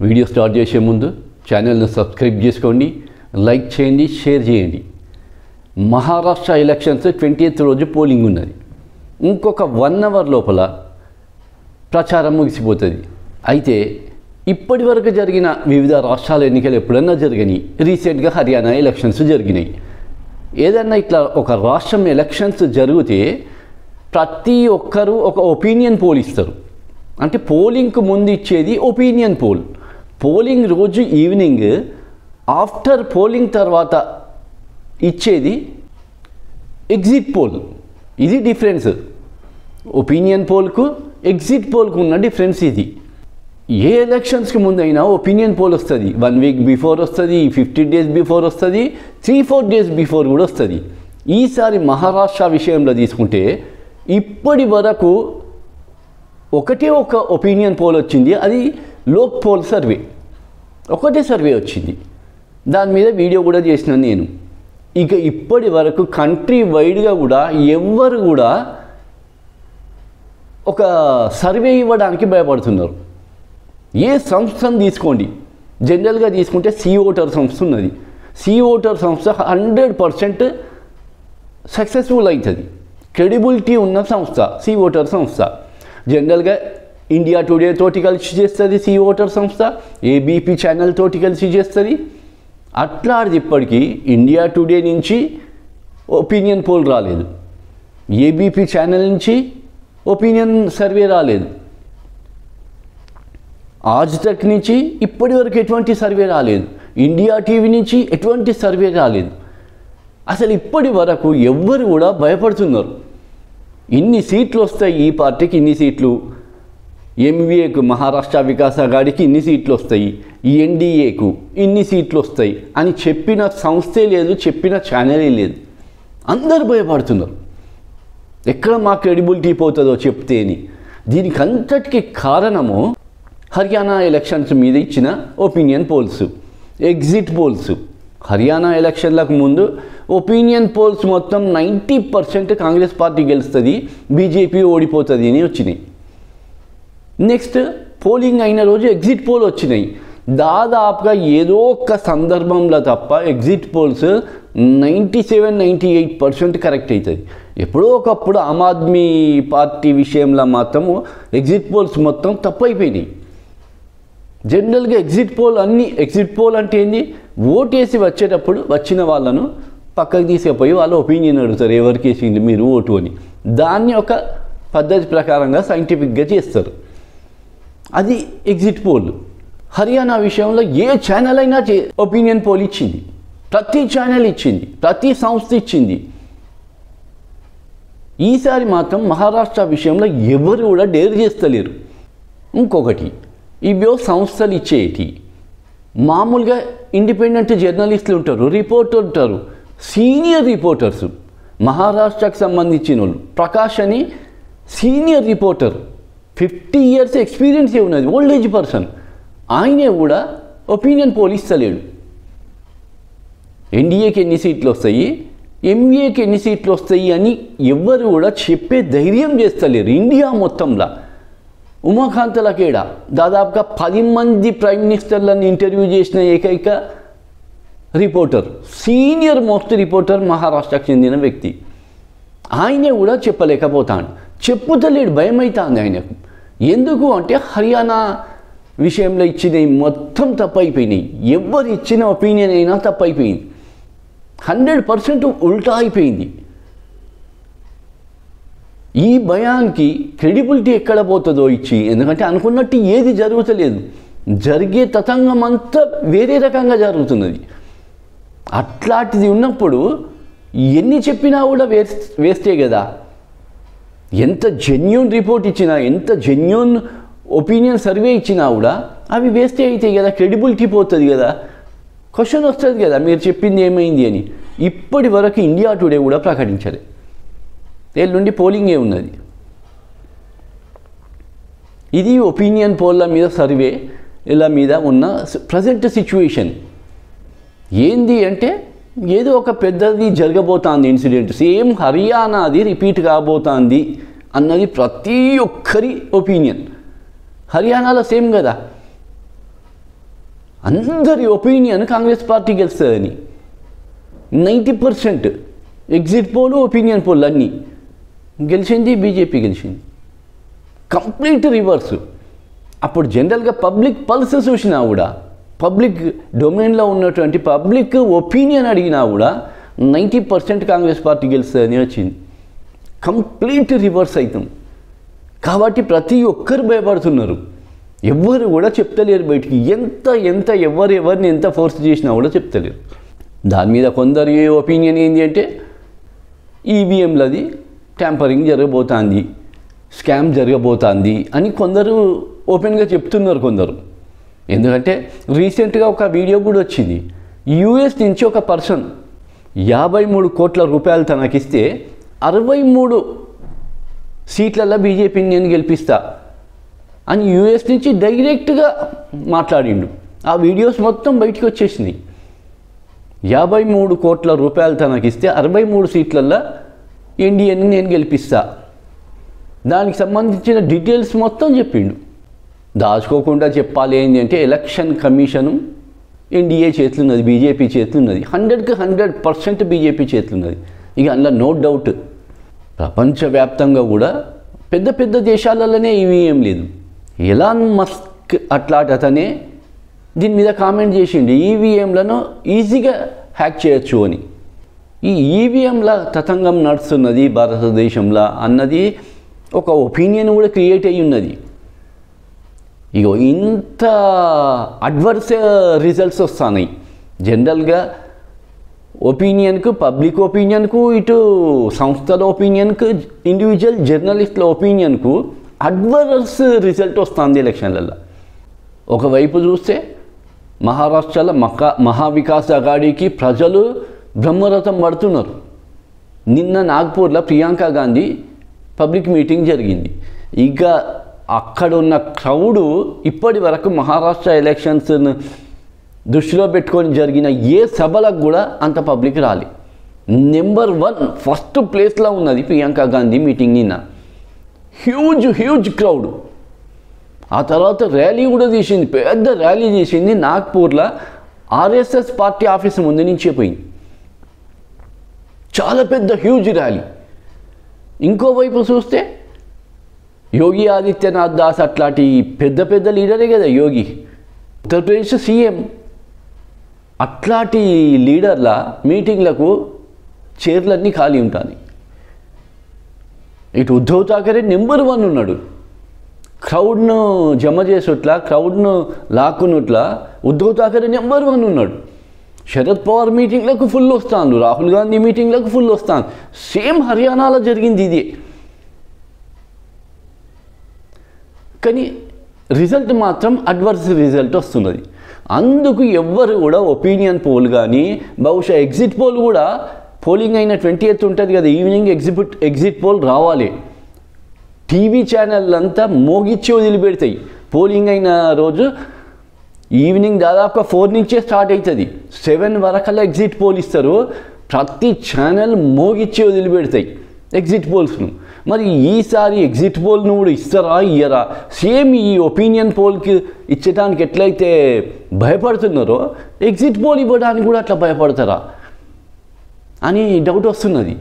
Video start చేసే ముందు ఛానల్ను సబ్స్క్రైబ్ చేసుకోండి, లైక్ చేయండి, షేర్ చేయండి. మహారాష్ట్ర ఎలక్షన్స్ 20th రోజు పోలింగ్ ఉన్నది. ఇంకొక 1 hour లోపల ప్రచారం ముగిసిపోతుంది. అయితే ఇప్పటి వరకు జరిగిన వివిధ రాష్ట్రాల ఎన్నికలు ఎప్పుడన్నా జరిగినాయి. రీసెంట్గా హర్యానా ఎలక్షన్స్ జరిగినాయి. ఏదన్నా ఇట్లా ఒక రాష్ట్రం ఎలక్షన్స్ జరిగితే ప్రతి ఒక్కరూ ఒక ఒపీనియన్ పోల్ ఇస్తారు. అంటే పోలింగ్కు ముందు ఇచ్చేది ఒపీనియన్ పోల్. పోలింగ్ రోజు ఈవినింగ్ ఆఫ్టర్ పోలింగ్ తర్వాత ఇచ్చేది ఎగ్జిట్ పోల్. ఇది డిఫరెన్స్. ఒపీనియన్ పోల్కు ఎగ్జిట్ పోల్కు ఉన్న డిఫరెన్స్ ఇది. ఏ ఎలక్షన్స్కి ముందైనా ఒపీనియన్ పోల్ వస్తుంది. 1 week బిఫోర్ వస్తుంది, 50 days బిఫోర్ వస్తుంది, 3-4 days బిఫోర్ కూడా వస్తుంది. ఈసారి మహారాష్ట్ర విషయంలో తీసుకుంటే ఇప్పటి వరకు ఒకటే ఒక ఒపీనియన్ పోల్ వచ్చింది. అది లోక్ పోల్ సర్వే. ఒకటే సర్వే వచ్చింది. దాని మీద వీడియో కూడా చేసినాను నేను. ఇక ఇప్పటి వరకు కంట్రీ వైడ్గా కూడా ఎవ్వరు కూడా ఒక సర్వే ఇవ్వడానికి భయపడుతున్నారు. ఏ సంస్థను తీసుకోండి, జనరల్గా తీసుకుంటే సి ఓటర్ సంస్థ ఉన్నది. సి ఓటర్ సంస్థ 100% సక్సెస్ఫుల్ అవుతుంది. క్రెడిబిలిటీ ఉన్న సంస్థ సి ఓటర్ సంస్థ. జనరల్గా ఇండియా టుడే తోటి కలిసి చేస్తుంది సి ఓటర్ సంస్థ, ఏబీపీ ఛానల్ తోటి కలిసి చేస్తుంది. అట్లాంటిది ఇప్పటికీ ఇండియా టుడే నుంచి ఒపీనియన్ పోల్ రాలేదు, ఏబీపీ ఛానల్ నుంచి ఒపీనియన్ సర్వే రాలేదు, ఆజ్ తక్ నుంచి ఇప్పటి వరకు ఎటువంటి సర్వే రాలేదు, ఇండియా టీవీ నుంచి ఎటువంటి సర్వే రాలేదు. అసలు ఇప్పటి వరకు ఎవ్వరు కూడా భయపడుతున్నారు. ఇన్ని సీట్లు వస్తాయి, ఈ పార్టీకి ఇన్ని సీట్లు, ఎంవీఏకు మహారాష్ట్ర వికాస్ అఘాడీకి ఇన్ని సీట్లు వస్తాయి, ఎన్డీఏకు ఇన్ని సీట్లు వస్తాయి అని చెప్పిన సంస్థే లేదు, చెప్పిన ఛానలే లేదు. అందరు భయపడుతున్నారు. ఎక్కడ మా క్రెడిబిలిటీ పోతుందో చెప్తేని. దీనికి అంతటికి కారణము హర్యానా ఎలక్షన్స్ మీద ఇచ్చిన opinion polls, exit polls. Haryana ఎలక్షన్లకు ముందు ఒపీనియన్ పోల్స్ మొత్తం 90% కాంగ్రెస్ పార్టీ గెలుస్తుంది, బీజేపీ ఓడిపోతుంది అని వచ్చినాయి. నెక్స్ట్ పోలింగ్ అయిన రోజు ఎగ్జిట్ పోల్ వచ్చినాయి. దాదాపుగా ఏదో ఒక సందర్భంలో తప్ప ఎగ్జిట్ పోల్స్ 97-98% కరెక్ట్ అవుతుంది. ఎప్పుడో ఒకప్పుడు ఆమ్ ఆద్మీ పార్టీ విషయంలో మాత్రము ఎగ్జిట్ పోల్స్ మొత్తం తప్పు అయిపోయినాయి. జనరల్గా ఎగ్జిట్ పోల్ అంటే ఏంది, ఓటేసి వచ్చేటప్పుడు వచ్చిన వాళ్ళను పక్కకు తీసుకుపోయి వాళ్ళ ఒపీనియన్ అడుగుతారు, ఎవరికి వేసింది మీరు ఓటు అని. దాన్ని ఒక పద్ధతి ప్రకారంగా సైంటిఫిక్గా చేస్తారు. అది ఎగ్జిట్ పోల్. హర్యానా విషయంలో ఏ ఛానల్ అయినా ఒపీనియన్ పోల్ ఇచ్చింది, ప్రతి ఛానల్ ఇచ్చింది, ప్రతి సంస్థ ఇచ్చింది. ఈసారి మాత్రం మహారాష్ట్ర విషయంలో ఎవరు కూడా డేర్ చేస్తలేరు. ఇంకొకటి, ఇవో సంస్థలు ఇచ్చేటి మామూలుగా ఇండిపెండెంట్ జర్నలిస్టులు ఉంటారు, రిపోర్టర్ ఉంటారు, సీనియర్ రిపోర్టర్స్. మహారాష్ట్రకు సంబంధించిన వాళ్ళు ప్రకాష్ అని సీనియర్ రిపోర్టర్, 50 years ఎక్స్పీరియన్సే ఉన్నది, ఓల్డ్ ఏజ్ పర్సన్. ఆయనే కూడా ఒపీనియన్ పోల్ ఇస్తలేడు. ఎన్డీఏకి ఎన్ని సీట్లు వస్తాయి, ఎంఏకి ఎన్ని సీట్లు వస్తాయి అని ఎవ్వరు కూడా చెప్పే ధైర్యం చేస్తలేరు. ఇండియా మొత్తంలో ఉమాకాంత్ లకేడా దాదాపుగా 10 మంది ప్రైమ్ మినిస్టర్లను ఇంటర్వ్యూ చేసిన ఏకైక రిపోర్టర్, సీనియర్ మోస్ట్ రిపోర్టర్, మహారాష్ట్రకు చెందిన వ్యక్తి. ఆయనే కూడా చెప్పలేకపోతాడు, చెప్పుతలేడు, భయమవుతుంది ఆయనకు. ఎందుకు అంటే హర్యానా విషయంలో ఇచ్చినవి మొత్తం తప్పైపోయినాయి. ఎవరు ఇచ్చిన ఒపీనియన్ అయినా తప్పైపోయింది, 100% ఉల్టా అయిపోయింది. ఈ భయానికి క్రెడిబిలిటీ ఎక్కడ పోతుందో ఇచ్చి, ఎందుకంటే అనుకున్నట్టు ఏది జరుగుతలేదు, జరిగే తతంగం అంతా వేరే రకంగా జరుగుతున్నది. అట్లాంటిది ఉన్నప్పుడు ఎన్ని చెప్పినా కూడా వేస్టే కదా. ఎంత జెన్యూన్ రిపోర్ట్ ఇచ్చినా, ఎంత జెన్యూన్ ఒపీనియన్ సర్వే ఇచ్చినా కూడా అవి వేస్టే అవుతాయి కదా, క్రెడిబిలిటీ పోతుంది కదా, క్వశ్చన్ వస్తుంది కదా మీరు చెప్పింది ఏమైంది అని. ఇప్పటి వరకు ఇండియా టుడే కూడా ప్రకటించలేదు. ఎల్లుండి పోలింగే ఉన్నది. ఇది ఒపీనియన్ పోల్ల మీద సర్వేల మీద ఉన్న ప్రజెంట్ సిచ్యువేషన్. ఏంది అంటే ఏదో ఒక పెద్దది జరగబోతోంది ఇన్సిడెంట్, సేమ్ హర్యానాది రిపీట్ కాబోతోంది అన్నది ప్రతి ఒక్కరి ఒపీనియన్. హర్యానాలో సేమ్ కదా, అందరి ఒపీనియన్ కాంగ్రెస్ పార్టీ గెలుస్తుందని. 90% ఎగ్జిట్ పోలు, ఒపీనియన్ పోల్ అన్నీ గెలిచింది బీజేపీ గెలిచింది. Complete reverse. అప్పుడు జనరల్గా పబ్లిక్ పల్స్ చూసినా కూడా, పబ్లిక్ డొమైన్లో ఉన్నటువంటి పబ్లిక్ ఒపీనియన్ అడిగినా కూడా 90% కాంగ్రెస్ పార్టీ గెలుస్తుందని వచ్చింది. కంప్లీట్ రివర్స్ అవుతాం. కాబట్టి ప్రతి ఒక్కరు భయపడుతున్నారు. ఎవ్వరు కూడా చెప్తలేరు బయటికి. ఎవరిని ఎంత ఫోర్స్ చేసినా కూడా చెప్తలేరు. దాని మీద కొందరి ఒపీనియన్ ఏంటి అంటే ఈవీఎంలది ట్యాంపరింగ్ జరగబోతుంది, స్కామ్ జరగబోతుంది అని కొందరు ఓపెన్గా చెప్తున్నారు కొందరు. ఎందుకంటే రీసెంట్గా ఒక వీడియో కూడా వచ్చింది. యూఎస్ నుంచి ఒక పర్సన్ 53 కోట్ల రూపాయలు తనకిస్తే 63 సీట్లలో బీజేపీని నేను గెలిపిస్తా అని యూఎస్ నుంచి డైరెక్ట్గా మాట్లాడిండు. ఆ వీడియోస్ మొత్తం బయటికి వచ్చేసినాయి. 53 కోట్ల రూపాయలు తనకిస్తే 63 సీట్లల్లో ఎన్డీఏని నేను గెలిపిస్తా. దానికి సంబంధించిన డీటెయిల్స్ మొత్తం చెప్పిండు. దాచుకోకుండా చెప్పాలి ఏంటి అంటే ఎలక్షన్ కమిషను ఎన్డీఏ చేతులున్నది, బీజేపీ చేతులున్నది. 100కి 100% బీజేపీ చేతులున్నది. ఇక అందులో నో డౌట్. ప్రపంచవ్యాప్తంగా కూడా పెద్ద పెద్ద దేశాలలోనే ఈవీఎం లేదు. ఎలాన్ మస్క్ అట్లాంటి దీని మీద కామెంట్ చేసిండు, ఈవీఎంలను ఈజీగా హ్యాక్ చేయొచ్చు అని. ఈ ఈవీఎంల తతంగం నడుస్తున్నది భారతదేశంలో అన్నది ఒక ఒపీనియన్ కూడా క్రియేట్ అయ్యి ఉన్నది. ఇగో ఇంత అడ్వర్స్ రిజల్ట్స్ వస్తున్నాయి. జనరల్గా ఒపీనియన్కు, పబ్లిక్ ఒపీనియన్కు, ఇటు సంస్థల ఒపీనియన్కు, ఇండివిజువల్ జర్నలిస్టుల ఒపీనియన్కు అడ్వర్స్ రిజల్ట్ వస్తుంది ఎలక్షన్లలో. ఒకవైపు చూస్తే మహారాష్ట్రలో మహావికాస్ అఘాడీకి ప్రజలు బ్రహ్మరథం పడుతున్నారు. నిన్న నాగ్పూర్లో ప్రియాంక గాంధీ పబ్లిక్ మీటింగ్ జరిగింది. ఇక అక్కడున్న క్రౌడు ఇప్పటి వరకు మహారాష్ట్ర ఎలక్షన్స్ దృష్టిలో పెట్టుకొని జరిగిన ఏ సభలకు కూడా అంత పబ్లిక్ రాలి. నెంబర్ 1 ఫస్ట్ ప్లేస్లో ఉన్నది ప్రియాంక గాంధీ మీటింగ్ నిన్న. Huge crowd. ఆ తర్వాత ర్యాలీ కూడా తీసింది, పెద్ద ర్యాలీ తీసింది. నాగ్పూర్లో ఆర్ఎస్ఎస్ పార్టీ ఆఫీస్ ముందు నుంచే పోయింది. చాలా పెద్ద హ్యూజ్ ర్యాలీ. ఇంకోవైపు చూస్తే యోగి ఆదిత్యనాథ్ దాస్ అట్లాంటి పెద్ద లీడరే కదా యోగి, ఉత్తరప్రదేశ్ సీఎం. అట్లాంటి లీడర్ల మీటింగ్లకు చైర్లన్నీ ఖాళీ ఉంటాయి. ఇటు ఉద్ధవ్ ఠాకరే నెంబర్ 1 ఉన్నాడు. క్రౌడ్ను జమ చేసేట్లా, క్రౌడ్ను లాక్కున్నట్లా ఉద్ధవ్ ఠాకరే నెంబర్ 1 ఉన్నాడు. శరద్ పవార్ మీటింగ్లకు ఫుల్ వస్తాను, రాహుల్ గాంధీ మీటింగ్లకు ఫుల్ వస్తాను. సేమ్ హర్యానాలో జరిగింది ఇదే. కానీ రిజల్ట్ మాత్రం అడ్వర్స్ రిజల్ట్ వస్తున్నది. అందుకు ఎవ్వరు కూడా ఒపీనియన్ పోల్ కానీ, బహుశా ఎగ్జిట్ పోల్ కూడా, పోలింగ్ అయిన 20th ఉంటుంది కదా ఈవినింగ్, ఎగ్జిట్ పోల్ రావాలి. టీవీ ఛానల్ అంతా మోగిచ్చి వదిలిపెడతాయి. పోలింగ్ అయిన రోజు ఈవినింగ్ దాదాపు 4 నుంచే స్టార్ట్ అవుతుంది. 7 వరకల్లా ఎగ్జిట్ పోల్ ఇస్తారు. ప్రతి ఛానల్ మోగిచ్చి వదిలిపెడతాయి ఎగ్జిట్ పోల్స్ను. మరి ఈసారి ఎగ్జిట్ పోల్ను కూడా ఇస్తారా ఇయ్యరా? సేమ్ ఈ ఒపీనియన్ పోల్కి ఇచ్చడానికి ఎట్లయితే భయపడుతున్నారో ఎగ్జిట్ పోల్ ఇవ్వడానికి కూడా అట్లా భయపడతారా అని డౌట్ వస్తున్నది.